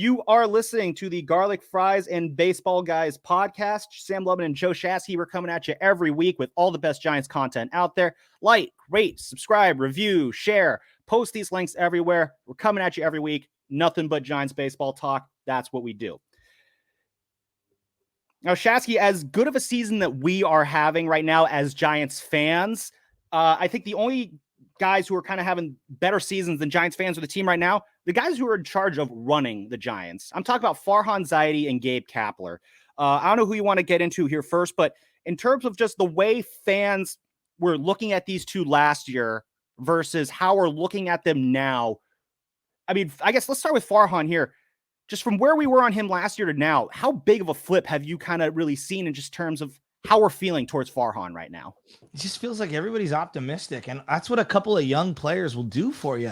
You are listening to the Garlic Fries and Baseball Guys podcast. Sam Lubman and Joe Shasky, we're coming at you every week with all the best Giants content out there. Like, rate, subscribe, review, share, post these links everywhere. We're coming at you every week. Nothing but Giants baseball talk. That's what we do. Now, Shasky, as good of a season that we are having right now as Giants fans, I think the only guys who are kind of having better seasons than Giants fans with the team right now, the guys who are in charge of running the Giants. I'm talking about Farhan Zaidi and Gabe Kapler. I don't know who you want to get into here first, but in terms of just the way fans were looking at these two last year versus how we're looking at them now, I mean, I guess let's start with Farhan here. Just from where we were on him last year to now, how big of a flip have you kind of really seen in just terms of how we're feeling towards Farhan right now? It just feels like everybody's optimistic, and that's what a couple of young players will do for you.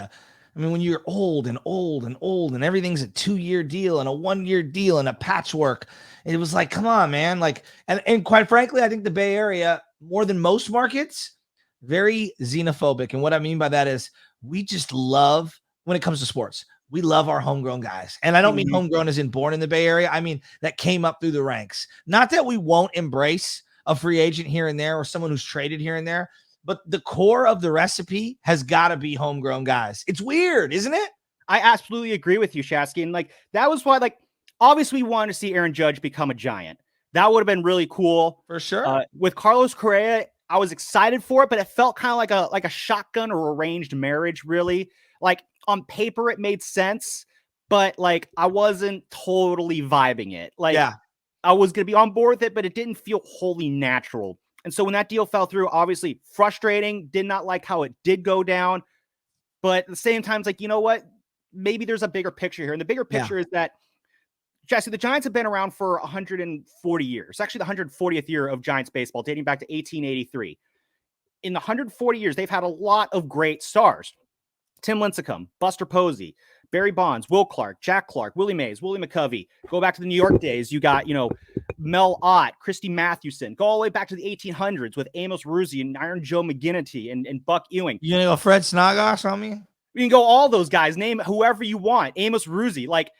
I mean, when you're old and everything's a 2-year deal and a 1-year deal and a patchwork, it was like, come on, man. Like, and quite frankly, I think the Bay Area, more than most markets, very xenophobic. And what I mean by that is we just love, when it comes to sports, we love our homegrown guys. And I don't mean homegrown as in born in the Bay Area. I mean that came up through the ranks. Not that we won't embrace a free agent here and there or someone who's traded here and there, but the core of the recipe has got to be homegrown guys. It's weird, isn't it? I absolutely agree with you, Shasky. And like, that was why, like, obviously we wanted to see Aaron Judge become a Giant. That would have been really cool. For sure. With Carlos Correa, I was excited for it, but it felt kind of like a shotgun or arranged marriage, really. Like, on paper, it made sense, but like, I wasn't totally vibing it. Like, yeah. I was going to be on board with it, but it didn't feel wholly natural. And so when that deal fell through, obviously frustrating, did not like how it did go down. But at the same time, it's like, you know what? Maybe there's a bigger picture here. And the bigger picture is that, Jesse, the Giants have been around for 140 years. Actually, the 140th year of Giants baseball, dating back to 1883. In the 140 years, they've had a lot of great stars. Tim Lincecum, Buster Posey, Barry Bonds, Will Clark, Jack Clark, Willie Mays, Willie McCovey. Go back to the New York days. You got, Mel Ott, Christy Mathewson. Go all the way back to the 1800s with Amos Ruzzi and Iron Joe McGinnity and Buck Ewing. You going to go Fred Snodgrass on me? You can go all those guys. Name whoever you want. Amos Ruzzi. Like,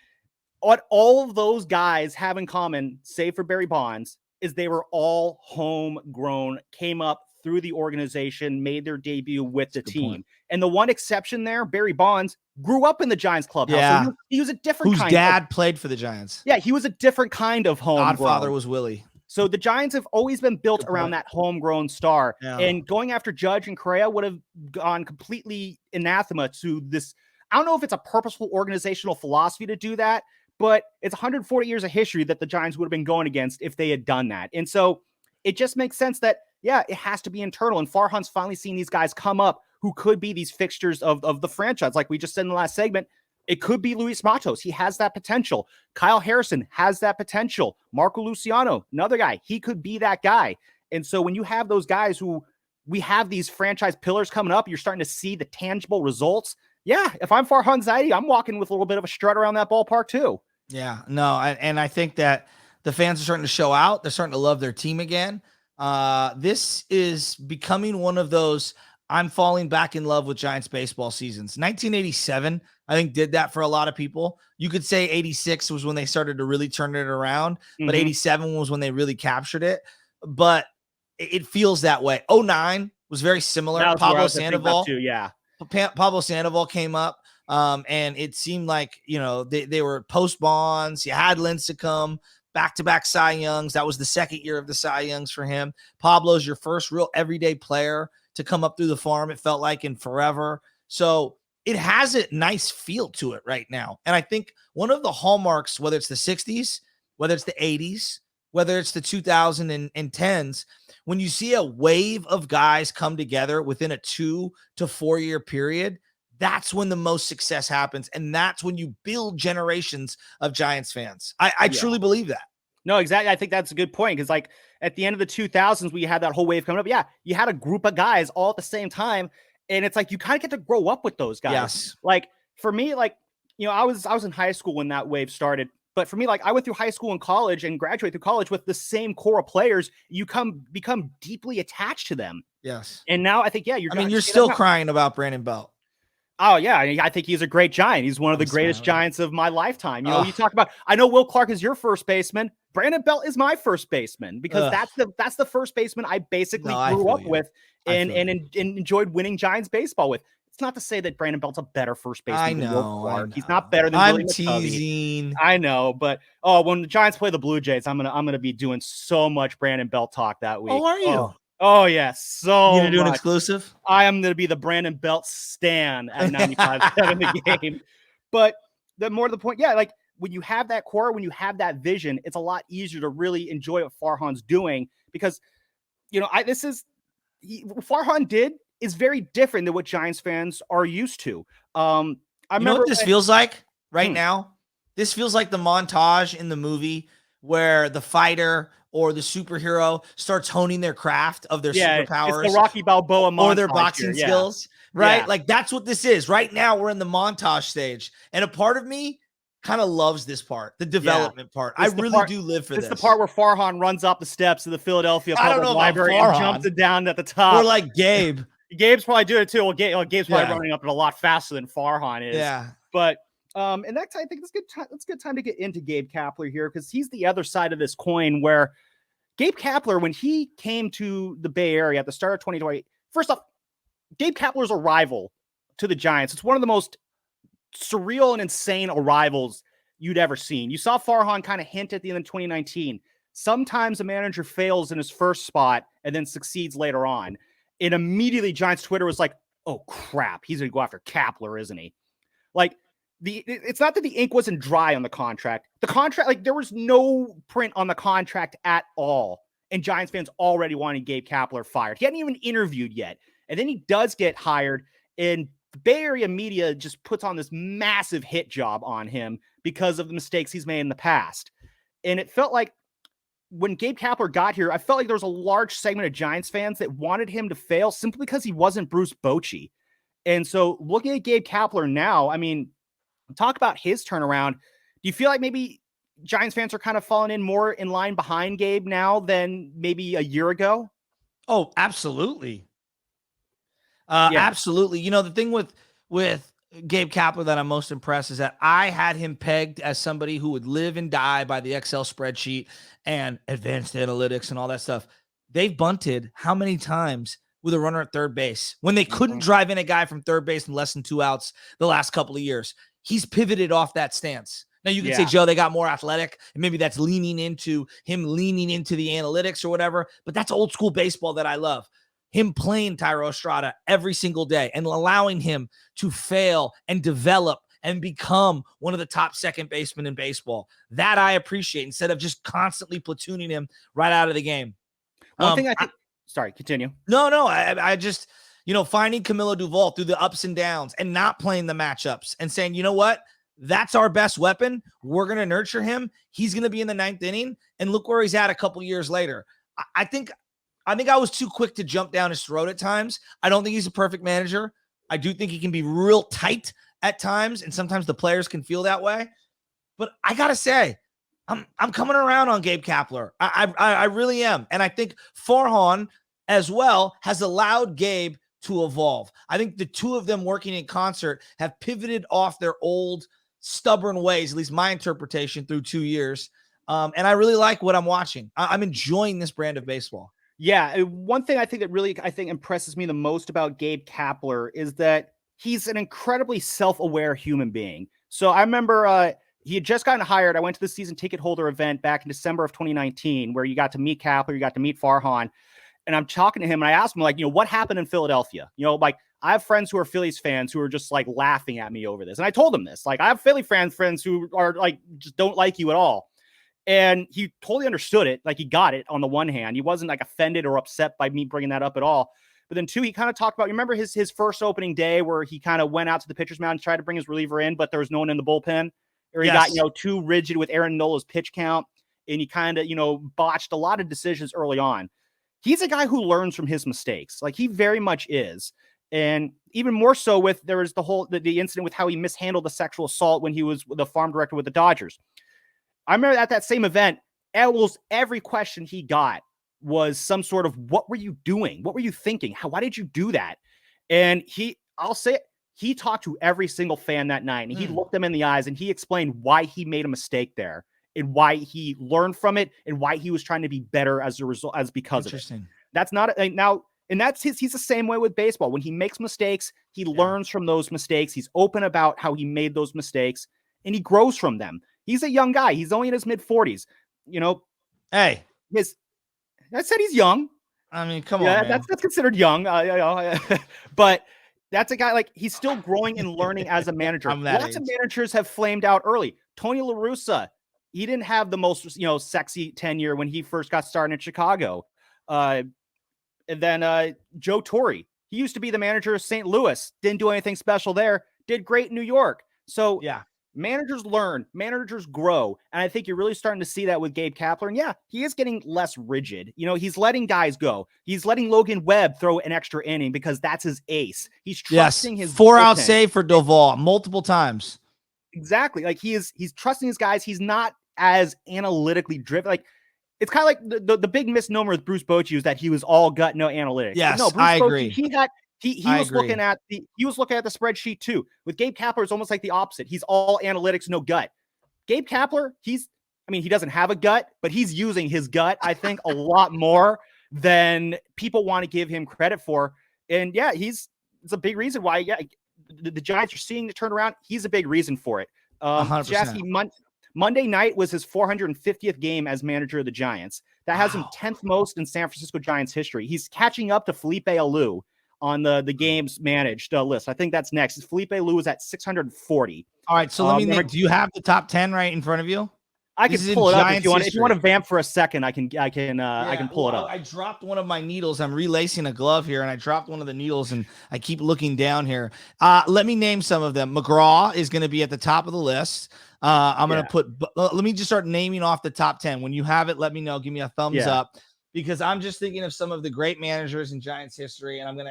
what all of those guys have in common, save for Barry Bonds, is they were all homegrown, came up through the organization, made their debut with the team. Point. And the one exception there, Barry Bonds, grew up in the Giants clubhouse. Yeah. So he was a different kind. Whose dad played for the Giants. Yeah, he was a different kind of homegrown. Godfather was Willie. So the Giants have always been built around that homegrown star. Yeah. And going after Judge and Correa would have gone completely anathema to this. I don't know if it's a purposeful organizational philosophy to do that, but it's 140 years of history that the Giants would have been going against if they had done that. And so it just makes sense that, yeah, it has to be internal. And Farhan's finally seen these guys come up who could be these fixtures of the franchise. Like we just said in the last segment, it could be Luis Matos. He has that potential. Kyle Harrison has that potential. Marco Luciano, another guy. He could be that guy. And so when you have those guys who we have these franchise pillars coming up, you're starting to see the tangible results. Yeah, if I'm Farhan Zaidi, I'm walking with a little bit of a strut around that ballpark too. Yeah, no, and I think that the fans are starting to show out. They're starting to love their team again. This is becoming one of those I'm falling back in love with Giants baseball seasons. 1987, I think, did that for a lot of people. You could say 86 was when they started to really turn it around, but 87 was when they really captured it. But it feels that way. 09 was very similar. Pablo Sandoval, yeah. Pablo Sandoval came up. And it seemed like, they were post Bonds. You had Lincecum, back-to-back Cy Youngs. That was the second year of the Cy Youngs for him. Pablo's your first real everyday player to come up through the farm, it felt like, in forever. So it has a nice feel to it right now. And I think one of the hallmarks, whether it's the 60s, whether it's the 80s, whether it's the 2010s, when you see a wave of guys come together within a 2 to 4 year period, that's when the most success happens. And that's when you build generations of Giants fans. I truly believe that. No, exactly. I think that's a good point. Because like at the end of the 2000s, we had that whole wave coming up. Yeah, you had a group of guys all at the same time. And it's like, you kind of get to grow up with those guys. Yes. Like for me, like, I was in high school when that wave started. But for me, like I went through high school and college and graduated through college with the same core of players. You become deeply attached to them. Yes. And now I think, yeah, you're still crying about Brandon Belt. Oh yeah, I think he's a great Giant. He's one of the greatest Giants of my lifetime. You know, you talk about. I know Will Clark is your first baseman. Brandon Belt is my first baseman because that's the first baseman I basically grew up with and enjoyed winning Giants baseball with. It's not to say that Brandon Belt's a better first baseman than Will Clark. He's not better than Willie McCovey. Teasing. I know, but when the Giants play the Blue Jays, I'm gonna be doing so much Brandon Belt talk that week. Oh, are you? Oh yeah, so you gonna do much. an exclusive? I am going to be the Brandon Belt stan at 95.7 the game. But the more to the point, yeah, like when you have that core, when you have that vision, it's a lot easier to really enjoy what Farhan's doing because, you know, Farhan is very different than what Giants fans are used to. I remember what this feels like right now? This feels like the montage in the movie where the fighter or the superhero starts honing their craft of their superpowers. It's the Rocky Balboa montage or their boxing skills, right? Yeah. Like that's what this is. Right now we're in the montage stage. And a part of me kind of loves this part, the development part. I really do live for this. It's the part where Farhan runs up the steps of the Philadelphia Public Library and jumps it down at the top. Or like Gabe. Gabe's probably doing it too. Well, Gabe's probably running up it a lot faster than Farhan is. Yeah. But and that I think it's a good time to get into Gabe Kapler here because he's the other side of this coin where Gabe Kapler, when he came to the Bay Area at the start of 2020, first off, Gabe Kapler's arrival to the Giants. It's one of the most surreal and insane arrivals you'd ever seen. You saw Farhan kind of hint at the end of 2019. Sometimes a manager fails in his first spot and then succeeds later on. And immediately Giants Twitter was like, oh crap, he's going to go after Kapler, isn't he? Like, it's not that the ink wasn't dry on the contract. The contract, like there was no print on the contract at all. And Giants fans already wanted Gabe Kapler fired. He hadn't even interviewed yet. And then he does get hired, and the Bay Area media just puts on this massive hit job on him because of the mistakes he's made in the past. And it felt like when Gabe Kapler got here, I felt like there was a large segment of Giants fans that wanted him to fail simply because he wasn't Bruce Bochy. And so looking at Gabe Kapler now, I mean, talk about his turnaround. Do you feel like maybe Giants fans are kind of falling in more in line behind Gabe now than maybe a year ago? Oh, absolutely. Absolutely. You know, the thing with Gabe Kapler that I'm most impressed is that I had him pegged as somebody who would live and die by the Excel spreadsheet and advanced analytics and all that stuff. They've bunted how many times with a runner at third base when they couldn't drive in a guy from third base in less than 2 outs the last couple of years. He's pivoted off that stance. Now you can say, Joe, they got more athletic, and maybe that's leaning into the analytics or whatever, but that's old school baseball that I love. Him playing Thairo Estrada every single day and allowing him to fail and develop and become one of the top second basemen in baseball. That I appreciate instead of just constantly platooning him right out of the game. One thing I think, sorry, continue. No, I just, finding Camilo Duvall through the ups and downs and not playing the matchups and saying, you know what? That's our best weapon. We're going to nurture him. He's going to be in the 9th inning. And look where he's at a couple years later. I think I was too quick to jump down his throat at times. I don't think he's a perfect manager. I do think he can be real tight at times, and sometimes the players can feel that way. But I got to say, I'm coming around on Gabe Kapler. I really am. And I think Farhan as well has allowed Gabe to evolve. I think the two of them working in concert have pivoted off their old stubborn ways, at least my interpretation, through 2 years. And I really like what I'm watching. I'm enjoying this brand of baseball. Yeah. One thing I think that really, impresses me the most about Gabe Kapler is that he's an incredibly self-aware human being. So I remember he had just gotten hired. I went to the season ticket holder event back in December of 2019, where you got to meet Kapler, you got to meet Farhan. And I'm talking to him and I asked him, like, what happened in Philadelphia? Like, I have friends who are Phillies fans who are just like laughing at me over this. And I told him this, like, I have Philly friends who are like, just don't like you at all. And he totally understood it. Like, he got it on the one hand. He wasn't like offended or upset by me bringing that up at all. But then two, he kind of talked about, you remember his first opening day where he kind of went out to the pitcher's mound and tried to bring his reliever in, but there was no one in the bullpen, or he got, too rigid with Aaron Nola's pitch count. And he kind of, botched a lot of decisions early on. He's a guy who learns from his mistakes. Like, he very much is. And even more so there was the incident with how he mishandled the sexual assault when he was the farm director with the Dodgers. I remember at that same event, almost every question he got was some sort of, what were you doing? What were you thinking? Why did you do that? And I'll say it, he talked to every single fan that night, and he looked them in the eyes, and he explained why he made a mistake there, and why he learned from it, and why he was trying to be better as a result, as because of it. That's not now, and he's the same way with baseball. When he makes mistakes, he learns from those mistakes. He's open about how he made those mistakes, and he grows from them. He's a young guy. He's only in his mid-40s. You know, hey, I said he's young. I mean, come on, man. That's considered young. But that's a guy, like, he's still growing and learning as a manager. Lots of managers have flamed out early. Tony La Russa, he didn't have the most, sexy tenure when he first got started in Chicago. And then Joe Torre, he used to be the manager of St. Louis. Didn't do anything special there. Did great in New York. So yeah, managers learn, managers grow. And I think you're really starting to see that with Gabe Kapler. And yeah, he is getting less rigid. He's letting guys go. He's letting Logan Webb throw an extra inning because that's his ace. He's trusting his 4-out save for Doval multiple times. Exactly. Like he's trusting his guys. He's not as analytically driven. Like, it's kind of like the big misnomer with Bruce Bochy is that he was all gut, no analytics. Yes, no, Bruce I Bochy, agree. He was looking at the spreadsheet too. With Gabe Kapler, it's almost like the opposite. He's all analytics, no gut. Gabe Kapler, he doesn't have a gut, but he's using his gut, I think, a lot more than people want to give him credit for. And yeah, it's a big reason why. Yeah, the Giants are seeing the turnaround. He's a big reason for it. 100%. Monday night was his 450th game as manager of the Giants. That has him 10th most in San Francisco Giants history. He's catching up to Felipe Alou on the games managed list. I think that's next. Felipe Alou is at 640. All right, so let me do you have the top 10 right in front of you? I can pull it up if you want. If you want to vamp for a second, I can pull it up. I dropped one of my needles. I'm relacing a glove here, and I dropped one of the needles, and I keep looking down here. Let me name some of them. McGraw is going to be at the top of the list. I'm going to let me just start naming off the top 10. When you have it, let me know. Give me a thumbs up, because I'm just thinking of some of the great managers in Giants history, and I'm going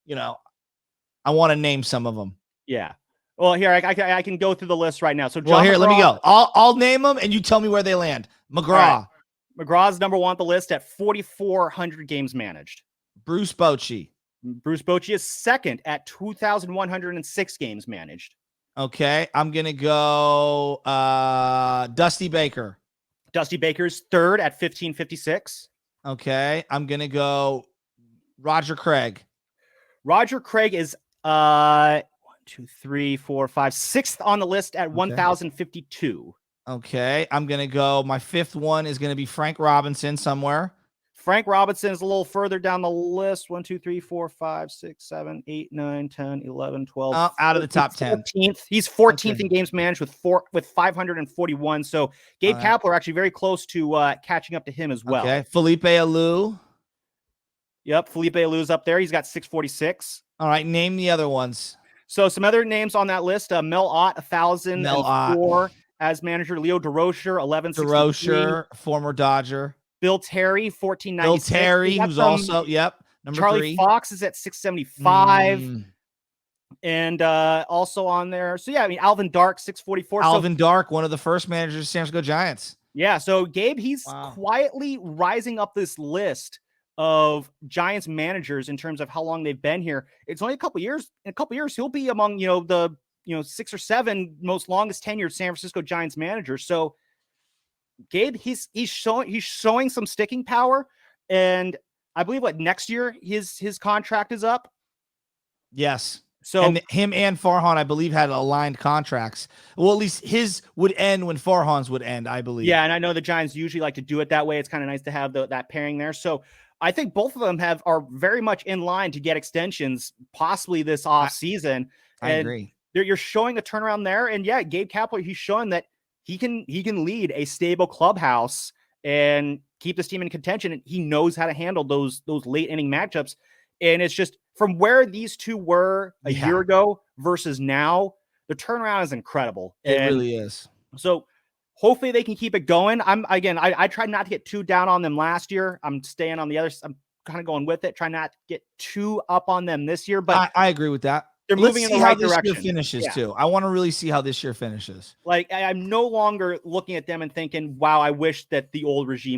to, I want to name some of them. Yeah. Well, here I can go through the list right now. So, McGraw, let me go. I'll name them, and you tell me where they land. McGraw. Right. McGraw's number one on the list at 4,400 games managed. Bruce Bochy. Bruce Bochy is second at 2,106 games managed. Okay, I'm gonna go Dusty Baker. Dusty Baker's third at 1,556. Okay, I'm gonna go Roger Craig. Roger Craig is 1, 2, 3, 4, 5, sixth on the list at 1,052. Okay, I'm gonna go. My fifth one is gonna be Frank Robinson somewhere. Frank Robinson is a little further down the list. 1, 2, 3, 4, 5, 6, 7, 8, 9, 10, 11, 12. Out of the top 10. 14th. He's 14th in games managed with 541. So Gabe Kapler actually very close to catching up to him as well. Okay, Felipe Alou. Yep, Felipe Alou's up there. He's got 646. All right, name the other ones. So some other names on that list: Mel Ott, 1,004 as manager. Leo DeRocher, 1,163. DeRocher, former Dodger. Bill Terry, 1,496. Bill Terry, who's also number Charlie 3. Fox is at 675. And also on there. So yeah, Alvin Dark, 644. Alvin Dark, one of the first managers of San Francisco Giants. Yeah, so Gabe, he's quietly rising up this list of Giants managers in terms of how long they've been here. It's only a couple years. In a couple years, he'll be among the 6 or 7 most longest tenured San Francisco Giants managers. So Gabe, he's showing some sticking power, and I believe next year his contract is up. Yes. So and him and Farhan, I believe, had aligned contracts. Well, at least his would end when Farhan's would end, I believe. Yeah, and I know the Giants usually like to do it that way. It's kind of nice to have that pairing there. So I think both of them are very much in line to get extensions, possibly this off season. I agree. You're showing a turnaround there, and yeah, Gabe Kapler, he's showing that he can lead a stable clubhouse and keep this team in contention. And he knows how to handle those late inning matchups. And it's just from where these two were a year ago versus now, the turnaround is incredible. It really is. So hopefully they can keep it going. I tried not to get too down on them last year. I'm staying on the other. I'm kind of going with it. Try not to get too up on them this year. But I agree with that. They're moving in the right direction. This year finishes too. I want to really see how this year finishes. Like, I'm no longer looking at them and thinking, wow, I wish that the old regime